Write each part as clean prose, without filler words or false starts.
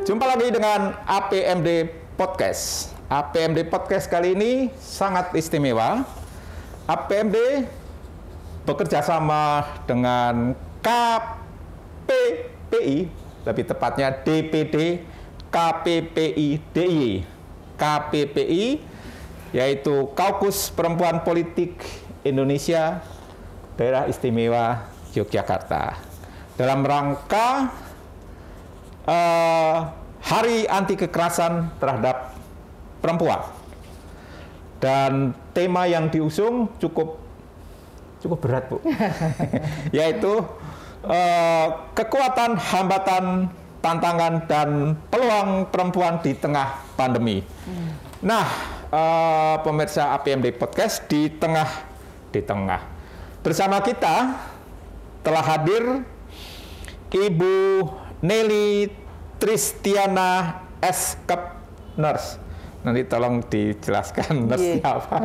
Jumpa lagi dengan APMD Podcast. APMD Podcast kali ini sangat istimewa. APMD bekerja sama dengan KPPI, lebih tepatnya DPD KPPI DIY. KPPI yaitu Kaukus Perempuan Politik Indonesia Daerah Istimewa Yogyakarta. Dalam rangka Hari Anti Kekerasan Terhadap Perempuan. Dan tema yang diusung cukup berat, Bu. Yaitu kekuatan, hambatan, tantangan, dan peluang perempuan di tengah pandemi. Nah, pemirsa APMD Podcast, di tengah bersama kita telah hadir Ibu Nelly Tristiana S-Cup Nurse. Nanti tolong dijelaskan nurse apa.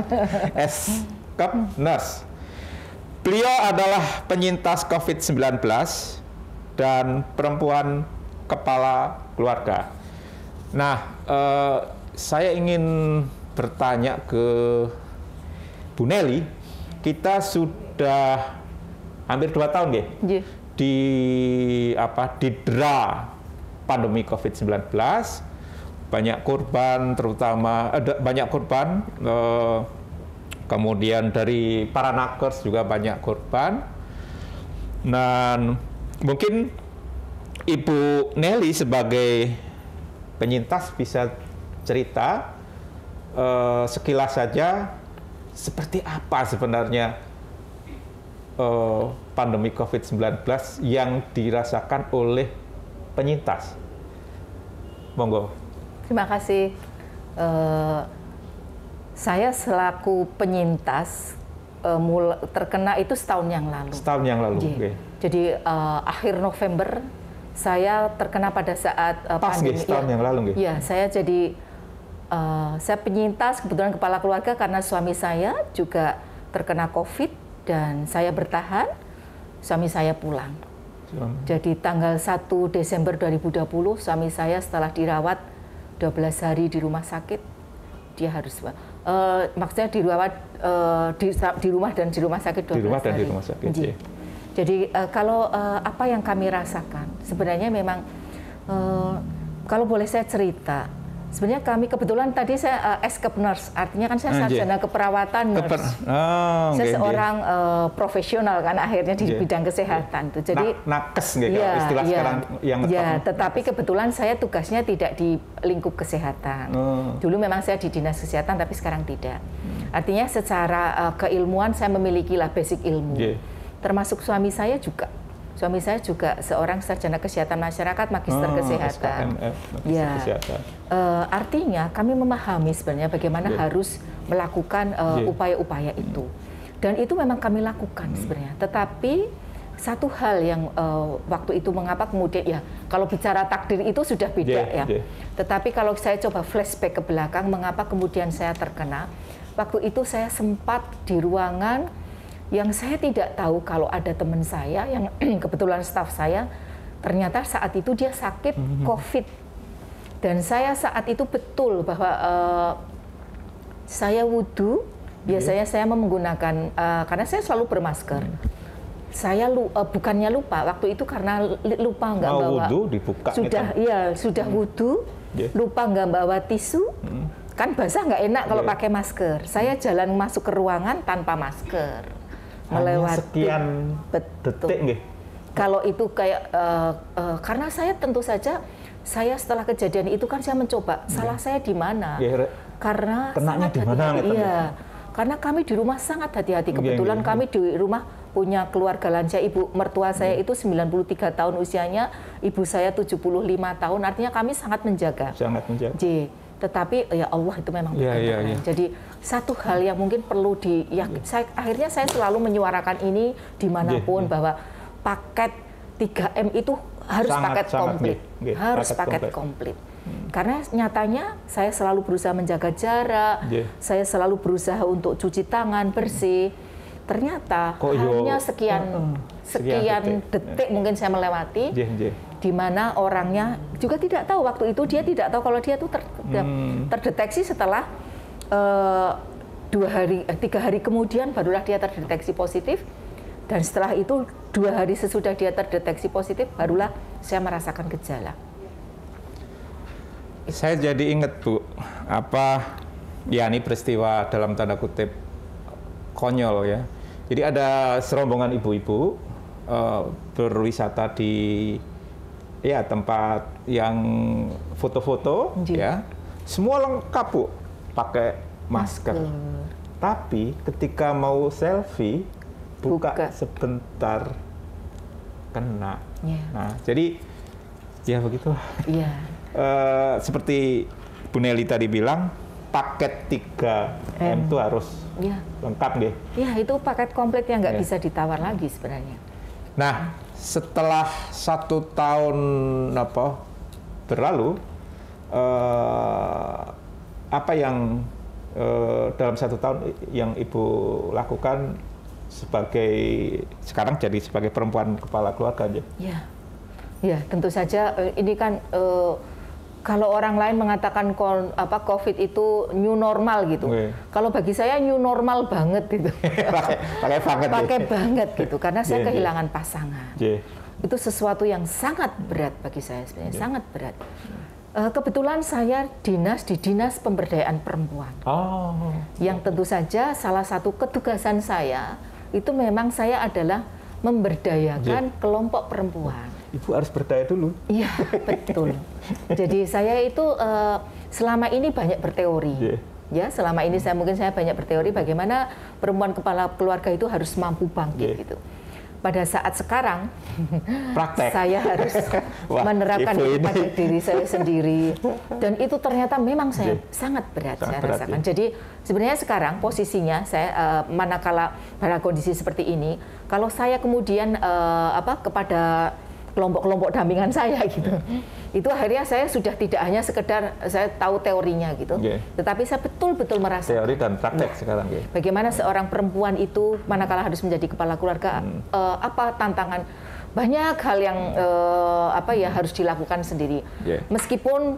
S-Cup Nurse. Beliau adalah penyintas COVID-19 dan perempuan kepala keluarga. Nah, saya ingin bertanya ke Bu Nelly. Kita sudah hampir 2 tahun ya? Didera pandemi COVID-19, banyak korban, terutama banyak korban, kemudian dari para nakes juga banyak korban. Dan mungkin Ibu Nelly sebagai penyintas bisa cerita sekilas saja seperti apa sebenarnya pandemi COVID-19 yang dirasakan oleh penyintas. Monggo. Terima kasih. Saya selaku penyintas terkena itu setahun yang lalu. Setahun yang lalu. Okay. Jadi akhir November saya terkena pada saat pandemi. Setahun yang lalu. Iya, saya jadi saya penyintas, kebetulan kepala keluarga karena suami saya juga terkena COVID dan saya bertahan, suami saya pulang. Jadi tanggal 1 Desember 2020 suami saya setelah dirawat 12 hari di rumah sakit, dia harus maksudnya dirawat di rumah dan di rumah sakit 12 hari. Di rumah dan di rumah sakit. Jadi kalau apa yang kami rasakan sebenarnya memang kalau boleh saya cerita, sebenarnya kami kebetulan tadi saya S-Cup Nurse, artinya kan saya sarjana keperawatan nurse. Saya seorang profesional kan akhirnya di bidang kesehatan. Jadi nakes istilah sekarang yang tetapi kebetulan saya tugasnya tidak di lingkup kesehatan. Dulu memang saya di dinas kesehatan tapi sekarang tidak. Artinya secara keilmuan saya memiliki basic ilmu. Termasuk suami saya juga. Suami saya juga seorang sarjana kesehatan masyarakat, magister kesehatan. Kesehatan. Artinya kami memahami sebenarnya bagaimana harus melakukan upaya-upaya itu. Dan itu memang kami lakukan sebenarnya. Tetapi satu hal yang waktu itu mengapa kemudian kalau bicara takdir itu sudah beda Tetapi kalau saya coba flashback ke belakang, mengapa kemudian saya terkena? Waktu itu saya sempat di ruangan yang saya tidak tahu kalau ada teman saya yang kebetulan staf saya, ternyata saat itu dia sakit COVID. Dan saya saat itu betul bahwa saya wudhu, biasanya saya menggunakan, karena saya selalu bermasker. Saya bukannya lupa, waktu itu karena lupa nggak bawa. Wudhu dibuka. Sudah wudhu, lupa nggak bawa tisu. Kan basah nggak enak kalau pakai masker. Saya jalan masuk ke ruangan tanpa masker. Melewati sekian detik. Kalau itu kayak karena saya tentu saja saya setelah kejadian itu kan saya mencoba salah saya di mana, karena kenanya di mana? Karena kami di rumah sangat hati-hati. Kebetulan kami di rumah punya keluarga lansia. Ibu mertua saya itu 93 tahun usianya, ibu saya 75 tahun, artinya kami sangat menjaga. Tetapi ya Allah itu memang berkenan. Jadi satu hal yang mungkin perlu akhirnya saya selalu menyuarakan ini dimanapun bahwa paket 3M itu harus paket komplit, harus paket komplit. Karena nyatanya saya selalu berusaha menjaga jarak, saya selalu berusaha untuk cuci tangan bersih. ternyata hanya sekian detik mungkin saya melewati, di mana orangnya juga tidak tahu waktu itu, dia tidak tahu kalau dia itu terdeteksi setelah 3 hari kemudian barulah dia terdeteksi positif, dan setelah itu 2 hari sesudah dia terdeteksi positif barulah saya merasakan gejala. Saya jadi ingat Bu, ini peristiwa dalam tanda kutip konyol ya. Jadi ada serombongan ibu-ibu berwisata di tempat yang foto-foto ya. Semua lengkap Bu, pakai masker. Tapi ketika mau selfie buka sebentar kena. Nah, jadi ya begitulah. Seperti Bu Nelly tadi bilang, paket 3M itu harus lengkap nggih. Ya, itu paket komplit yang nggak bisa ditawar lagi sebenarnya. Nah, setelah 1 tahun berlalu, apa yang dalam 1 tahun yang Ibu lakukan sekarang jadi sebagai perempuan kepala keluarga aja? Ya, tentu saja ini kan kalau orang lain mengatakan COVID itu new normal gitu. Kalau bagi saya new normal banget gitu. Pakai banget gitu, karena saya kehilangan pasangan. Itu sesuatu yang sangat berat bagi saya sebenarnya, sangat berat. Kebetulan saya dinas di Dinas Pemberdayaan Perempuan. Yang tentu saja salah satu ketugasan saya itu memang saya adalah memberdayakan kelompok perempuan. Ibu harus berdaya dulu. Iya, betul. Jadi saya itu selama ini banyak berteori. Ya, selama ini mungkin saya banyak berteori bagaimana perempuan kepala keluarga itu harus mampu bangkit gitu. Pada saat sekarang, saya harus menerapkan pada diri saya sendiri, dan itu ternyata memang saya sangat berat saya rasakan. Jadi sebenarnya sekarang posisinya saya manakala pada kondisi seperti ini, kalau saya kemudian kepada kelompok-kelompok dampingan saya gitu, itu akhirnya saya sudah tidak hanya sekedar saya tahu teorinya gitu, tetapi saya betul-betul merasa teori dan praktek sekarang. Bagaimana seorang perempuan itu manakala harus menjadi kepala keluarga, apa tantangan, banyak hal yang harus dilakukan sendiri. Meskipun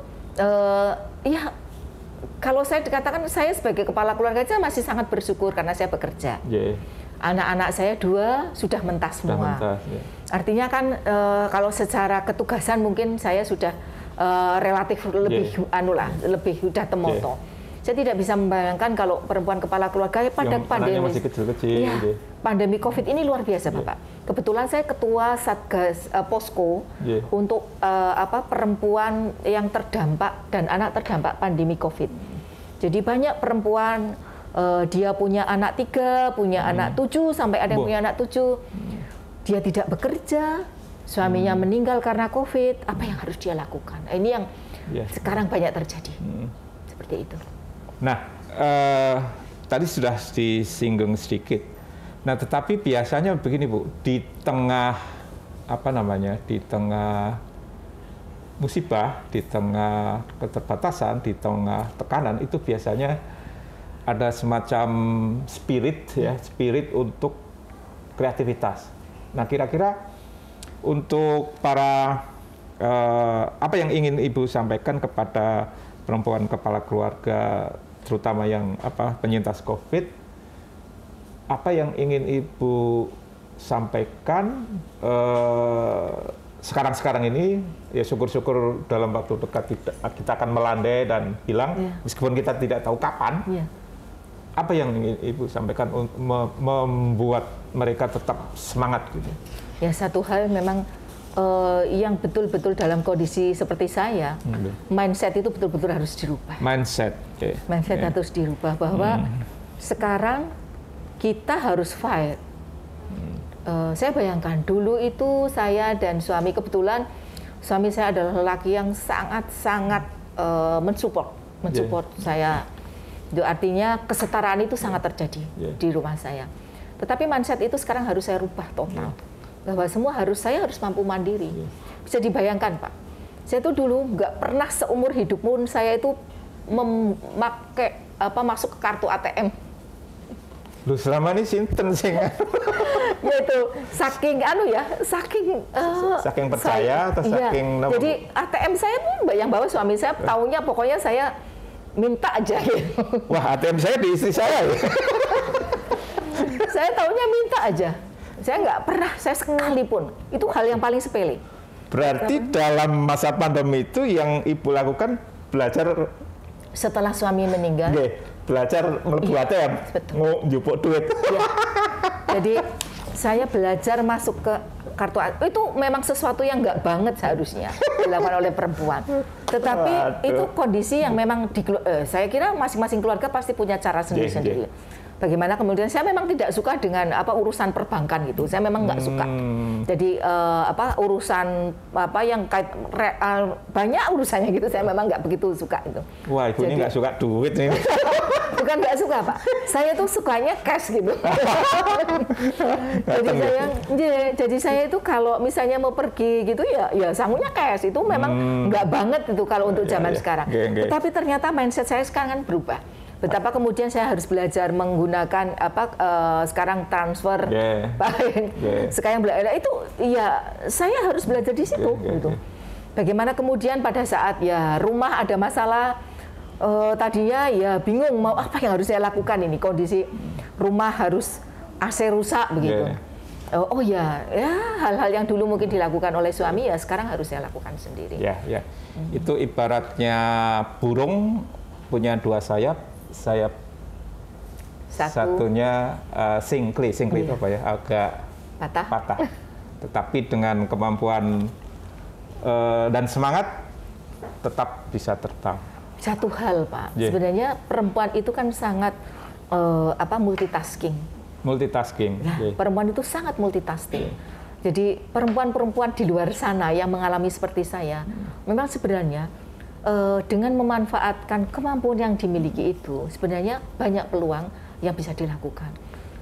kalau saya dikatakan saya sebagai kepala keluarga saya masih sangat bersyukur karena saya bekerja. Anak-anak saya 2 sudah mentas semua. Artinya kan kalau secara ketugasan mungkin saya sudah relatif lebih lebih sudah temoto. Saya tidak bisa membayangkan kalau perempuan kepala keluarga pada pandemi masih kecil-kecil. Pandemi COVID ini luar biasa, Bapak. Kebetulan saya ketua Satgas Posko untuk perempuan yang terdampak dan anak terdampak pandemi COVID. Jadi banyak perempuan dia punya anak 3, punya anak 7, sampai ada yang punya anak 7. Dia tidak bekerja, suaminya meninggal karena COVID, apa yang harus dia lakukan? Ini yang sekarang banyak terjadi. Seperti itu. Nah, tadi sudah disinggung sedikit. Nah, tetapi biasanya begini Bu, di tengah di tengah musibah, di tengah keterbatasan, di tengah tekanan, itu biasanya ada semacam spirit untuk kreativitas. Nah, kira-kira untuk para apa yang ingin Ibu sampaikan kepada perempuan kepala keluarga, terutama yang penyintas COVID, apa yang ingin Ibu sampaikan sekarang ini? Ya syukur-syukur dalam waktu dekat kita akan melandai dan hilang, meskipun kita tidak tahu kapan. Apa yang ingin Ibu sampaikan membuat mereka tetap semangat gitu? Ya, satu hal memang yang betul-betul dalam kondisi seperti saya, mindset itu betul-betul harus dirubah. Mindset harus dirubah bahwa sekarang kita harus fight. Saya bayangkan dulu itu saya dan suami, kebetulan suami saya adalah lelaki yang sangat-sangat mensupport saya. Itu artinya kesetaraan itu sangat terjadi di rumah saya. Tetapi mindset itu sekarang harus saya rubah total. Bahwa saya harus mampu mandiri. Bisa dibayangkan, Pak. Saya itu dulu nggak pernah seumur hidup pun saya itu masuk ke kartu ATM. Lu selama ini sinten sing yaitu saking saking percaya atau saking iya. Jadi ATM saya pun yang bawa suami saya, taunya pokoknya saya minta aja gitu. Wah, ATM saya di istri saya ya. Saya taunya minta aja. Saya nggak pernah, saya sekalipun. Itu hal yang paling sepele. Berarti dalam masa pandemi itu yang Ibu lakukan belajar setelah suami meninggal. Belajar mlebu ATM, njupuk duit. Ya. Jadi saya belajar masuk ke kartu ATM. Itu memang sesuatu yang nggak banget seharusnya dilakukan oleh perempuan. Tetapi itu kondisi yang memang saya kira masing-masing keluarga pasti punya cara sendiri-sendiri. Bagaimana kemudian saya memang tidak suka dengan urusan perbankan gitu. Saya memang nggak suka. Jadi urusan yang banyak urusannya gitu. Saya memang nggak begitu suka itu. Wah, Ibu ini nggak suka duit nih. Bukan nggak suka, Pak. Saya tuh sukanya cash gitu. Jadi saya itu kalau misalnya mau pergi gitu ya sangunya cash. Itu memang nggak banget itu kalau untuk zaman sekarang. Tetapi ternyata mindset saya sekarang kan berubah. Betapa kemudian saya harus belajar menggunakan sekarang transfer, sekarang itu ya saya harus belajar di situ. Gitu. Bagaimana kemudian pada saat ya rumah ada masalah, tadinya ya bingung mau apa yang harus saya lakukan ini, kondisi rumah harus AC rusak begitu. Oh ya hal-hal yang dulu mungkin dilakukan oleh suami ya sekarang harus saya lakukan sendiri. Itu ibaratnya burung punya dua sayap satunya singkli itu apa ya, agak patah. Tetapi dengan kemampuan dan semangat tetap bisa terbang. Satu hal, Pak, sebenarnya perempuan itu kan sangat multitasking. Perempuan itu sangat multitasking. Jadi perempuan-perempuan di luar sana yang mengalami seperti saya, memang sebenarnya dengan memanfaatkan kemampuan yang dimiliki itu, sebenarnya banyak peluang yang bisa dilakukan.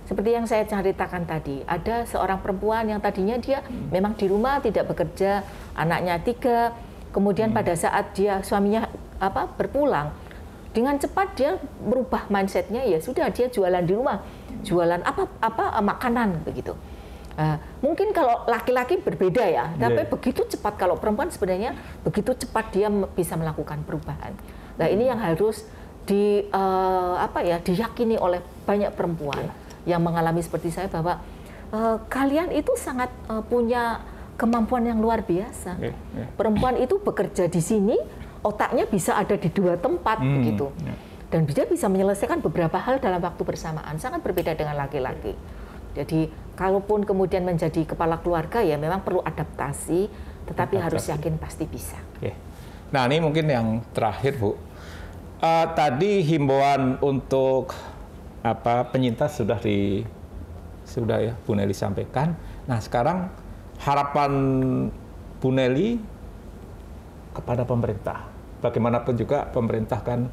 Seperti yang saya ceritakan tadi, ada seorang perempuan yang tadinya dia memang di rumah tidak bekerja, anaknya 3, kemudian pada saat suaminya berpulang, dengan cepat dia merubah mindsetnya, ya sudah dia jualan di rumah, jualan makanan begitu. Mungkin kalau laki-laki berbeda ya, tapi begitu cepat kalau perempuan sebenarnya begitu cepat dia bisa melakukan perubahan. Nah ini yang harus diyakini oleh banyak perempuan yang mengalami seperti saya bahwa kalian itu sangat punya kemampuan yang luar biasa. Perempuan itu bekerja di sini, otaknya bisa ada di 2 tempat begitu, dan dia bisa menyelesaikan beberapa hal dalam waktu bersamaan, sangat berbeda dengan laki-laki. Jadi kalaupun kemudian menjadi kepala keluarga ya memang perlu adaptasi, tetapi harus yakin pasti bisa. Nah ini mungkin yang terakhir Bu, tadi himbauan untuk penyintas sudah ya Bu Nelly sampaikan. Nah sekarang harapan Bu Nelly kepada pemerintah, bagaimanapun juga pemerintah kan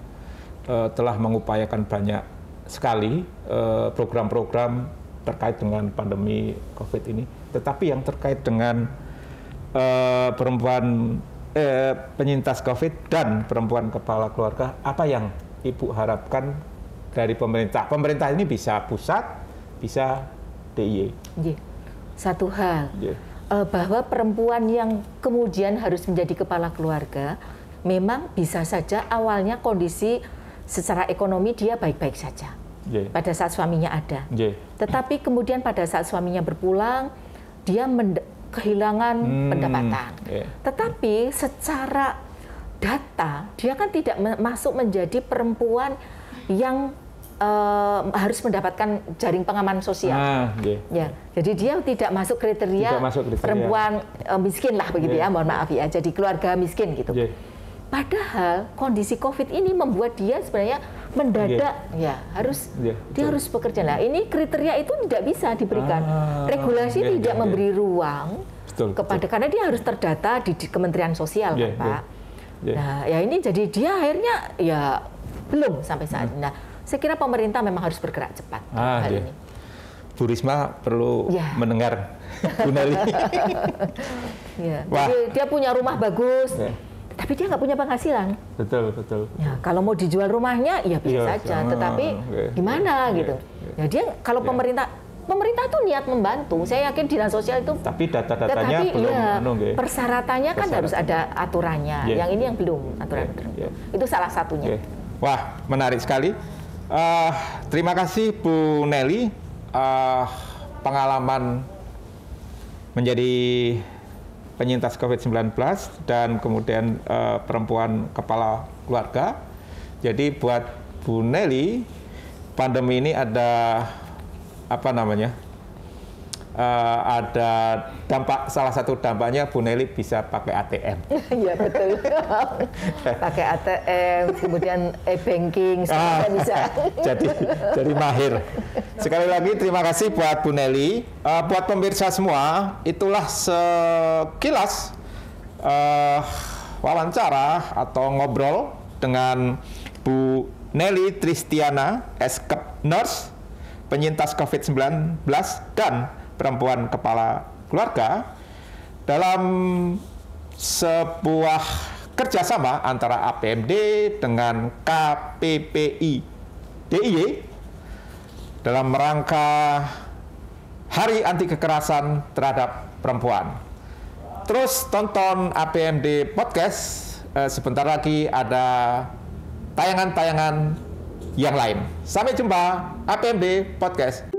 telah mengupayakan banyak sekali program-program terkait dengan pandemi COVID ini, tetapi yang terkait dengan perempuan penyintas COVID dan perempuan kepala keluarga, apa yang Ibu harapkan dari pemerintah? Pemerintah ini bisa pusat, bisa DIY. Satu hal, bahwa perempuan yang kemudian harus menjadi kepala keluarga, memang bisa saja awalnya kondisi secara ekonomi dia baik-baik saja. Pada saat suaminya ada, tetapi kemudian pada saat suaminya berpulang, dia kehilangan pendapatan. Tetapi secara data, dia kan tidak masuk menjadi perempuan yang harus mendapatkan jaring pengaman sosial. Jadi dia tidak masuk kriteria perempuan miskin lah begitu ya, mohon maaf ya, jadi keluarga miskin gitu. Padahal kondisi COVID ini membuat dia sebenarnya mendadak dia harus bekerja. Nah, ini kriteria itu tidak bisa diberikan. Regulasi tidak memberi ruang karena dia harus terdata di Kementerian Sosial kan, Pak. Nah, ya ini jadi dia akhirnya ya belum sampai saat ini. Nah, saya kira pemerintah memang harus bergerak cepat hal ini. Bu Risma perlu mendengar Bu Nelly. Jadi dia punya rumah bagus. Tapi dia nggak punya penghasilan. Betul. Ya, kalau mau dijual rumahnya, ya bisa saja. Tetapi gimana gitu? Ya dia kalau pemerintah tuh niat membantu. Saya yakin dinas sosial itu. Tapi data-datanya belum. Persyaratannya kan harus ada aturannya. Yang ini yang belum aturan. Itu salah satunya. Wah, menarik sekali. Terima kasih Bu Nelly. Pengalaman menjadi penyintas COVID-19 dan kemudian perempuan kepala keluarga. Jadi buat Bu Nelly, pandemi ini ada ada dampak, salah satu dampaknya Bu Nelly bisa pakai ATM. Iya betul. Pakai ATM, kemudian e-banking, bisa. Jadi mahir. Sekali lagi terima kasih buat Bu Nelly. Buat pemirsa semua, itulah sekilas wawancara atau ngobrol dengan Bu Nelly Tristiana, Eskep Nurse, penyintas COVID-19 dan perempuan kepala keluarga dalam sebuah kerjasama antara APMD dengan KPPI DIY dalam rangka Hari Anti Kekerasan Terhadap Perempuan. Terus tonton APMD Podcast, sebentar lagi ada tayangan-tayangan yang lain. Sampai jumpa, APMD Podcast.